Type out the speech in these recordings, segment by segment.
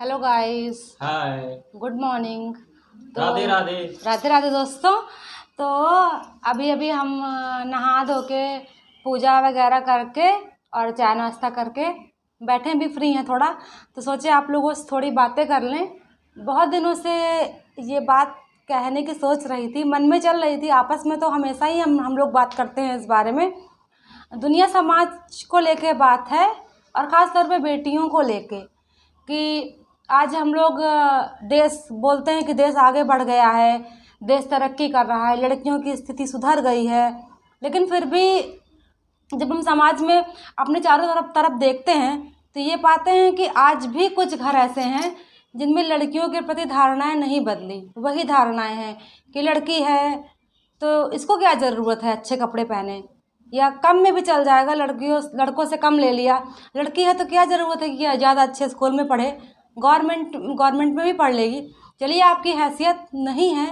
Hello guys. Hi. Good morning. Radhe Radhe. Radhe Radhe दोस्तों। तो अभी अभी हम नहा धो के पूजा वगैरह करके और चाय नाश्ता करके बैठे भी फ्री हैं थोड़ा, तो सोचे आप लोगों से थोड़ी बातें कर लें। बहुत दिनों से ये बात कहने की सोच रही थी, मन में चल रही थी। आपस में तो हमेशा ही हम लोग बात करते हैं इस बारे में। दुनिया समाज को लेके बात है और ख़ास तौर पे बेटियों को लेके कि आज हम लोग देश बोलते हैं कि देश आगे बढ़ गया है, देश तरक्की कर रहा है, लड़कियों की स्थिति सुधर गई है, लेकिन फिर भी जब हम समाज में अपने चारों तरफ देखते हैं तो ये पाते हैं कि आज भी कुछ घर ऐसे हैं जिनमें लड़कियों के प्रति धारणाएं नहीं बदली। वही धारणाएं हैं कि लड़की है तो इसको क्या ज़रूरत है अच्छे कपड़े पहने, या कम में भी चल जाएगा, लड़कों से कम ले लिया। लड़की है तो क्या ज़रूरत है कि ज़्यादा अच्छे स्कूल में पढ़े, गवर्नमेंट में भी पढ़ लेगी। चलिए आपकी हैसियत नहीं है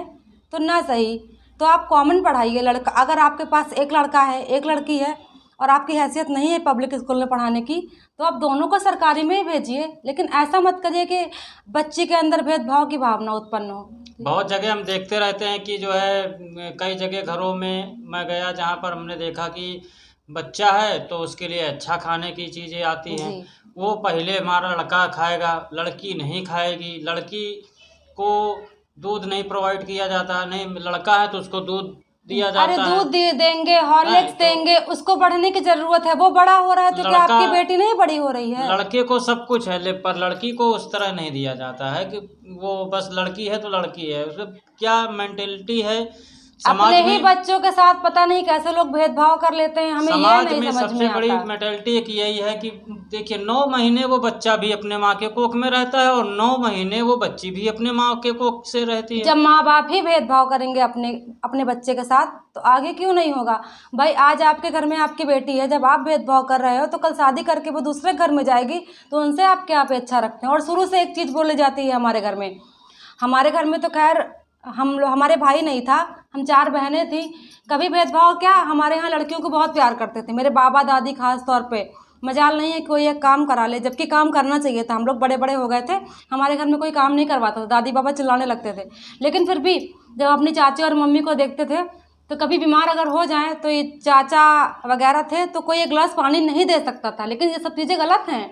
तो ना सही, तो आप कॉमन पढ़ाइए। लड़का अगर आपके पास एक लड़का है एक लड़की है और आपकी हैसियत नहीं है पब्लिक स्कूल में पढ़ाने की, तो आप दोनों को सरकारी में ही भेजिए। लेकिन ऐसा मत करिए कि बच्चे के अंदर भेदभाव की भावना उत्पन्न हो। बहुत जगह हम देखते रहते हैं कि जो है कई जगह घरों में मैं गया जहाँ पर हमने देखा कि बच्चा है तो उसके लिए अच्छा खाने की चीज़ें आती हैं। वो पहले हमारा लड़का खाएगा, लड़की नहीं खाएगी। लड़की को दूध नहीं प्रोवाइड किया जाता, नहीं लड़का है तो उसको दूध दिया जाता अरे है। दूध देंगे, हॉर्लिक्स देंगे, उसको बढ़ने की जरूरत है, वो बड़ा हो रहा है तो क्या आपकी बेटी नहीं बड़ी हो रही है? लड़के को सब कुछ है पर लड़की को उस तरह नहीं दिया जाता है कि वो बस लड़की है तो लड़की है। उसका क्या मेंटेलिटी है समाज अपने ही में, बच्चों के साथ पता नहीं कैसे लोग भेदभाव कर लेते हैं, हमें ये नहीं समझ सबसे में बड़ी आता। मेंटेलिटी एक यही है कि देखिए 9 महीने वो बच्चा भी अपने माँ के कोख में रहता है और 9 महीने वो बच्ची भी अपने माँ के कोख से रहती है। जब माँ बाप ही भेदभाव करेंगे अपने बच्चे के साथ तो आगे क्यों नहीं होगा? भाई आज आपके घर में आपकी बेटी है, जब आप भेदभाव कर रहे हो तो कल शादी करके वो दूसरे घर में जाएगी तो उनसे आप क्या अपेक्षा रखते हैं? और शुरू से एक चीज़ बोली जाती है हमारे घर में तो खैर हमारे भाई नहीं था, हम 4 बहनें थी। कभी भेदभाव क्या, हमारे यहाँ लड़कियों को बहुत प्यार करते थे। मेरे बाबा दादी खास तौर पे मजाल नहीं है कोई एक काम करा ले, जबकि काम करना चाहिए था। हम लोग बड़े बड़े हो गए थे, हमारे घर में कोई काम नहीं करवाता था, दादी बाबा चिल्लाने लगते थे। लेकिन फिर भी जब अपनी चाची और मम्मी को देखते थे तो कभी बीमार अगर हो जाए तो ये चाचा वगैरह थे तो कोई एक गिलास पानी नहीं दे सकता था। लेकिन ये सब चीज़ें गलत हैं।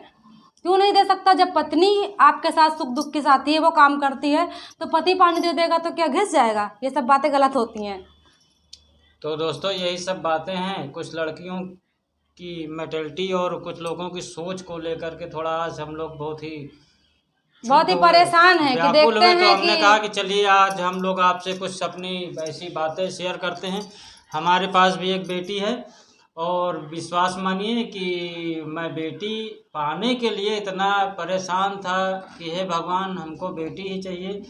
क्यों नहीं दे सकता? जब पत्नी आपके साथ सुख दुख के साथी है, वो काम करती है, तो पति पानी दे देगा तो क्या घिस जाएगा? ये सब बातें गलत होती हैं। तो दोस्तों यही सब बातें हैं कुछ लड़कियों की मेंटेलिटी और कुछ लोगों की सोच को लेकर के थोड़ा आज हम लोग बहुत ही परेशान है कि देखते हैं तो हमने कि कहा कि चलिए आज हम लोग आपसे कुछ अपनी ऐसी बातें शेयर करते हैं। हमारे पास भी एक बेटी है और विश्वास मानिए कि मैं बेटी पाने के लिए इतना परेशान था कि हे भगवान हमको बेटी ही चाहिए।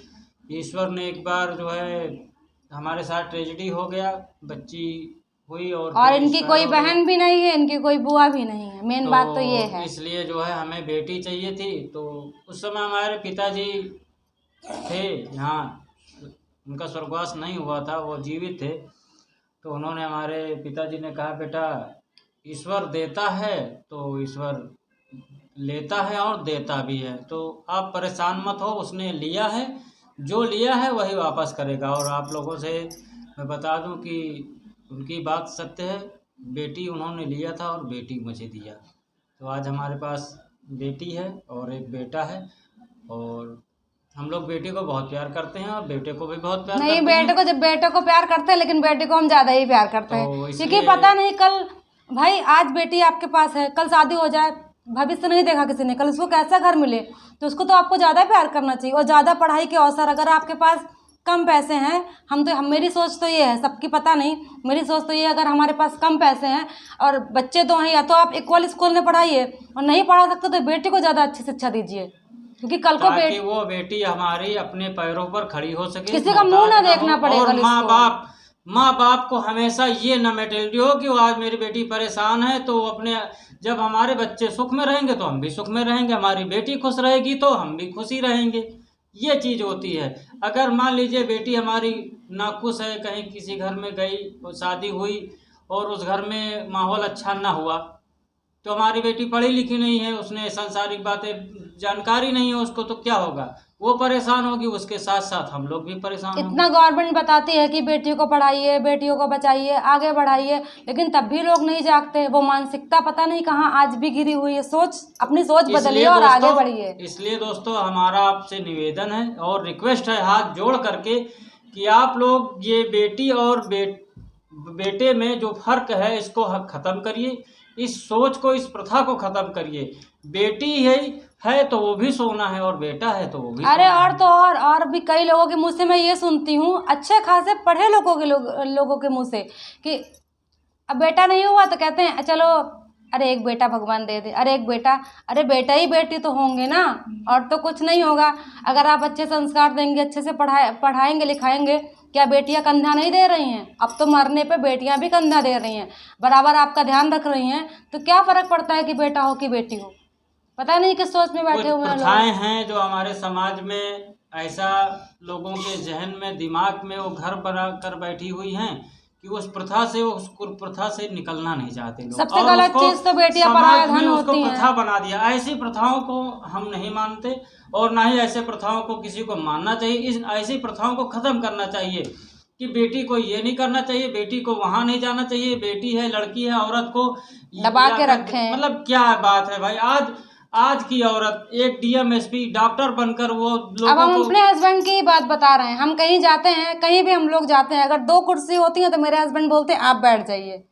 ईश्वर ने एक बार जो है हमारे साथ ट्रेजेडी हो गया, बच्ची हुई और इनकी कोई बहन भी नहीं है, इनकी कोई बुआ भी नहीं है। मेन बात तो ये है, इसलिए जो है हमें बेटी चाहिए थी। तो उस समय हमारे पिताजी थे यहाँ, उनका स्वर्गवास नहीं हुआ था, वो जीवित थे। तो उन्होंने हमारे पिताजी ने कहा बेटा ईश्वर देता है तो ईश्वर लेता है और देता भी है, तो आप परेशान मत हो। उसने लिया है, जो लिया है वही वापस करेगा। और आप लोगों से मैं बता दूं कि उनकी बात सत्य है, बेटी उन्होंने लिया था और बेटी मुझे दिया। तो आज हमारे पास बेटी है और एक बेटा है और हम लोग बेटी को बहुत प्यार करते हैं और बेटे को भी बहुत प्यार करते हैं। बेटे को जब बेटे को प्यार करते हैं, लेकिन बेटे को हम ज़्यादा ही प्यार करते हैं, क्योंकि पता नहीं कल भाई आज बेटी आपके पास है, कल शादी हो जाए, भविष्य नहीं देखा किसी ने, कल उसको कैसा घर मिले, तो उसको तो आपको ज़्यादा प्यार करना चाहिए। और ज़्यादा पढ़ाई के अवसर, अगर आपके पास कम पैसे हैं, मेरी सोच तो ये है, सबकी पता नहीं, मेरी सोच तो ये है, अगर हमारे पास कम पैसे हैं और बच्चे तो हैं, या तो आप इक्वल स्कूल में पढ़ाइए, और नहीं पढ़ा सकते तो बेटी को ज़्यादा अच्छी शिक्षा दीजिए, क्योंकि कल को वो बेटी हमारी अपने पैरों पर खड़ी हो सके, किसी का मुंह ना देखना पड़ेगा। और माँ बाप को हमेशा ये न मेंटेलिटी हो कि आज मेरी बेटी परेशान है तो अपने, जब हमारे बच्चे सुख में रहेंगे तो हम भी सुख में रहेंगे, हमारी बेटी खुश रहेगी तो हम भी खुशी रहेंगे। ये चीज़ होती है। अगर मान लीजिए बेटी हमारी नाखुश है, कहीं किसी घर में गई और शादी हुई और उस घर में माहौल अच्छा ना हुआ तो हमारी बेटी पढ़ी लिखी नहीं है, उसने सांसारिक बातें जानकारी नहीं है उसको, तो क्या होगा, वो परेशान होगी, उसके साथ साथ हम लोग भी परेशान होंगे। इतना गवर्नमेंट बताती है कि बेटियों को पढ़ाइए, बेटियों को बचाइए, आगे बढ़ाइए, लेकिन तब भी लोग नहीं जागते। वो मानसिकता पता नहीं कहाँ आज भी गिरी हुई है। अपनी सोच बदलिए और आगे बढ़िए। इसलिए दोस्तों हमारा आपसे निवेदन है और रिक्वेस्ट है हाथ जोड़ करके कि आप लोग ये बेटी और बेटे में जो फर्क है इसको खत्म करिए, इस सोच को, इस प्रथा को खत्म करिए। बेटी है तो वो भी सोना है और बेटा है तो वो भी अरे सोना और है। तो और भी कई लोगों के मुंह से मैं ये सुनती हूँ, अच्छे खासे पढ़े लोगों के मुंह से, कि अब बेटा नहीं हुआ तो कहते हैं चलो, अरे एक बेटा भगवान दे दे, अरे एक बेटा, अरे बेटा ही बेटी तो होंगे ना, और तो कुछ नहीं होगा। अगर आप अच्छे संस्कार देंगे, अच्छे से पढ़ाएंगे लिखाएंगे, क्या बेटियां कंधा नहीं दे रही हैं? अब तो मरने पे बेटियां भी कंधा दे रही हैं, बराबर आपका ध्यान रख रही हैं। तो क्या फ़र्क पड़ता है कि बेटा हो कि बेटी हो? पता नहीं किस सोच में बैठे हुए हैं लोग। प्रथाएं हैं जो हमारे समाज में ऐसा लोगों के जहन में, दिमाग में वो घर बना कर बैठी हुई हैं कि उस प्रथा से, उस कुप्रथा से निकलना नहीं चाहते लोग। सबसे गलत चीज तो बेटियां पराया धन होती हैं। प्रथा बना दिया। ऐसी प्रथाओं को हम नहीं मानते और ना ही ऐसे प्रथाओं को किसी को मानना चाहिए। ऐसी प्रथाओं को खत्म करना चाहिए कि बेटी को ये नहीं करना चाहिए, बेटी को वहां नहीं जाना चाहिए, बेटी है, लड़की है, औरत को दबा के रखें। मतलब क्या बात है भाई। आज की औरत एक डीएमएसपी डॉक्टर बनकर वो लोगों अब हम को अपने हस्बैंड की बात बता रहे हैं। हम कहीं जाते हैं, कहीं भी हम लोग जाते हैं, अगर 2 कुर्सी होती हैं तो मेरे हस्बैंड बोलते हैं आप बैठ जाइए।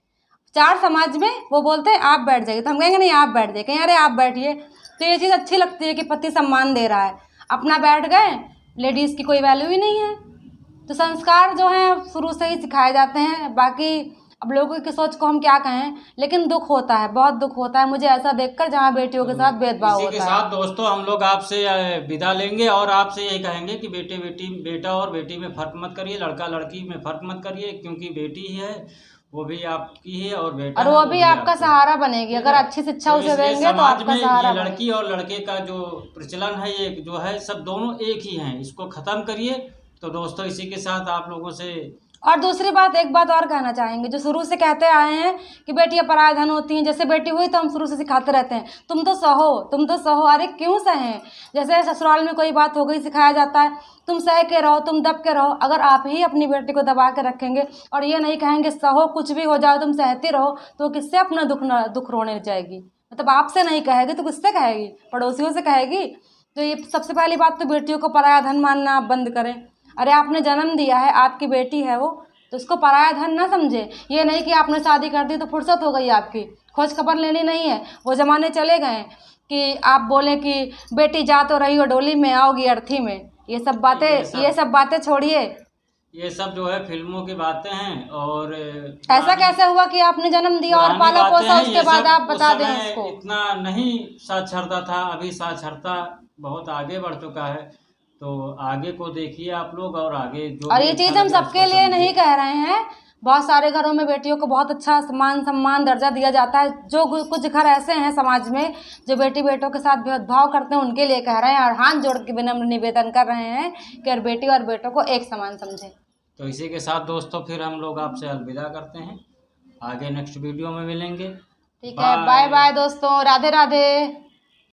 4 समाज में वो बोलते हैं आप बैठ जाइए, तो हम कहेंगे नहीं आप बैठ जाइए, कहीं अरे आप बैठिए। तो ये चीज़ अच्छी लगती है कि पति सम्मान दे रहा है। अपना बैठ गए, लेडीज़ की कोई वैल्यू ही नहीं है। तो संस्कार जो हैं शुरू से ही सिखाए जाते हैं। बाकी अब लोगों की सोच को हम क्या कहें, लेकिन दुख होता है, बहुत दुख होता है मुझे ऐसा देखकर जहाँ बेटियों के साथ भेदभाव होता है। इसी के साथ दोस्तों हम लोग आपसे विदा लेंगे और आपसे यही कहेंगे कि बेटा और बेटी में फर्क मत करिए, लड़का लड़की में फर्क मत करिए, क्योंकि बेटी ही है वो भी आपकी है और बेटा और वो भी आपका सहारा बनेगी। अगर अच्छी शिक्षा उसे देंगे तो आपका सहारा बनेगी। लड़की और लड़के का जो प्रचलन है, ये जो है सब दोनों एक ही हैं, इसको खत्म करिए। तो दोस्तों इसी के साथ आप लोगों से और दूसरी बात, एक बात और कहना चाहेंगे, जो शुरू से कहते आए हैं कि बेटियां पराया धन होती हैं, जैसे बेटी हुई तो हम शुरू से सिखाते रहते हैं तुम तो सहो, तुम तो सहो। अरे क्यों सहें? जैसे ससुराल में कोई बात हो गई, सिखाया जाता है तुम सह के रहो, तुम दब के रहो। अगर आप ही अपनी बेटी को दबा के रखेंगे और ये नहीं कहेंगे सहो, कुछ भी हो जाओ तुम सहती रहो, तो किससे अपना दुख रोने जाएगी? मतलब आपसे नहीं कहेगी तो किससे कहेगी? पड़ोसियों से कहेगी। तो ये सबसे पहली बात तो बेटियों को पराया धन मानना आप बंद करें। अरे आपने जन्म दिया है, आपकी बेटी है वो, तो उसको पराया धन ना समझे। ये नहीं कि आपने शादी कर दी तो फुर्सत हो गई आपकी, खोज खबर लेनी नहीं है। वो ज़माने चले गए कि आप बोलें कि बेटी जा तो रही हो डोली में, आओगी अर्थी में। ये सब बातें छोड़िए। ये सब जो है फिल्मों की बातें हैं। और ऐसा कैसे हुआ कि आपने जन्म दिया और पाला पोसा, उसके बाद आप बता दें उसको? इतना नहीं साक्षरता था, अभी साक्षरता बहुत आगे बढ़ चुका है। तो आगे को देखिए आप लोग और आगे जो। और ये चीज़ हम सबके लिए नहीं कह रहे हैं। बहुत सारे घरों में बेटियों को बहुत अच्छा सम्मान दर्जा दिया जाता है। जो कुछ घर ऐसे हैं समाज में जो बेटी बेटों के साथ भेदभाव करते हैं, उनके लिए कह रहे हैं और हाथ जोड़ के विनम्र निवेदन कर रहे हैं कि और बेटी और बेटों को एक समान समझें। तो इसी के साथ दोस्तों फिर हम लोग आपसे अलविदा करते हैं, आगे नेक्स्ट वीडियो में मिलेंगे। ठीक है, बाय बाय दोस्तों, राधे राधे।